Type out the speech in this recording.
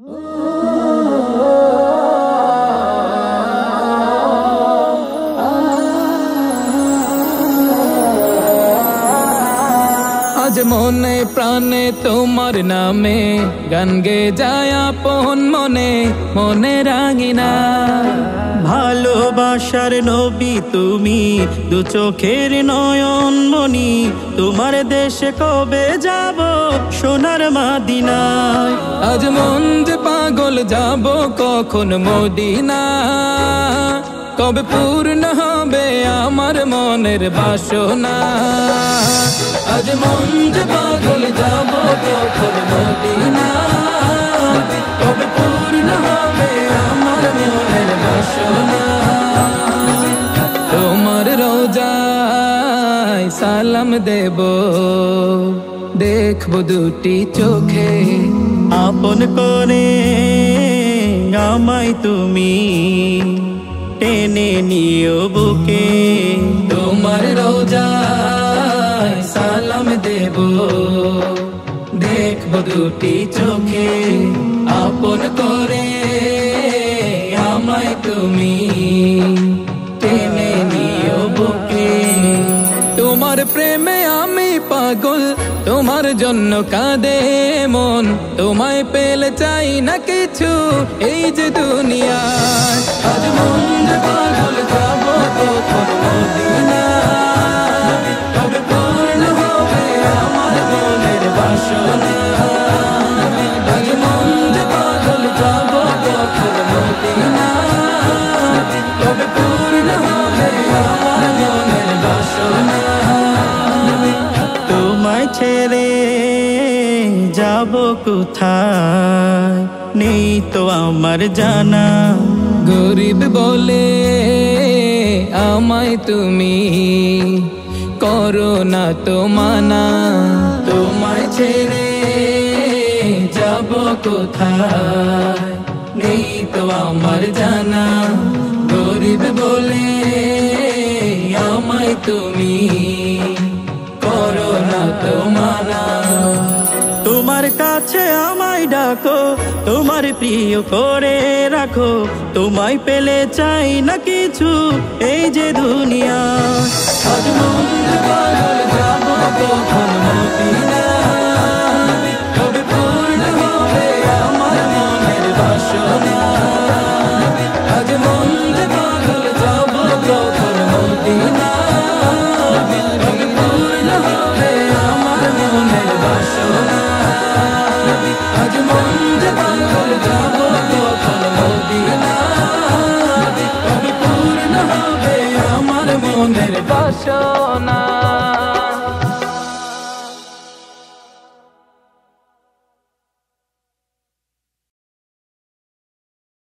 আজ মনে প্রাণে তোমার নামে গান গে যায় আপন মনে মনে রাঙিনা। ভালোবাসার নবী তুমি, দু চোখের নয়ন মনি, তোমার দেশে কবে যাব সোনার মদিনায়। আজ মন যে পাগল যাব কখন মদিনা, কবে পূর্ণ হবে আমার মনের বাসনা। আজ মন যে পাগল যাব কখন মদিনা, কবে পূর্ণ হবে আমার মনের বাসনা। তোমার রোজায় সালাম দেব, দেখব দুটি চোখে, আপন করে আমায় তুমি টেনে নিও বুকে। তোমার রোজায় সালাম দেব, দেখব দুটি চোখে, আপন করে আমায় তুমি টেনে নিও বুকে। তোমার প্রেমে আমি পাগল, তোমার জন্য কাঁদে মন, তোমায় পেলে চাই না কিছু এই যে দুনিয়ায়। আজ মন যে পাগল যাব কখন মদিনা, কবে পূর্ণ হবে আমার মনের বাসনা। আজ মন যে পাগল যাব কখন মদিনা, কবে পূর্ণ হবে আমার মনের বাসনা। তোমায় ছেড়ে যাব কোথায় নেই তো আমার জানা। গরিব বলে আমায় তুমি করো না তো মানা। তোমায় ছেড়ে যাব কোথায় নেই তো আমার জানা। গরিব বলে আমায় তুমি করো না তো মানা। তোমার কাছে আমায় ডাকো, তোমার প্রিয় করে রাখো, তোমায় পেলে চাই না কিছু এই যে দুনিয়া। আজ মন যে পাগল যাব কখন মদিনা, কবে পূর্ণ হবে আমার মনের বাসনা। আজ মন যে পাগল যাব কখন মদিনা, কবে পূর্ণ হবে আমার মনের বাসনা। আজ মন যে পাগল যাব কখন মদিনা, কবে পূর্ণ হবে আমার মনের বাসনা।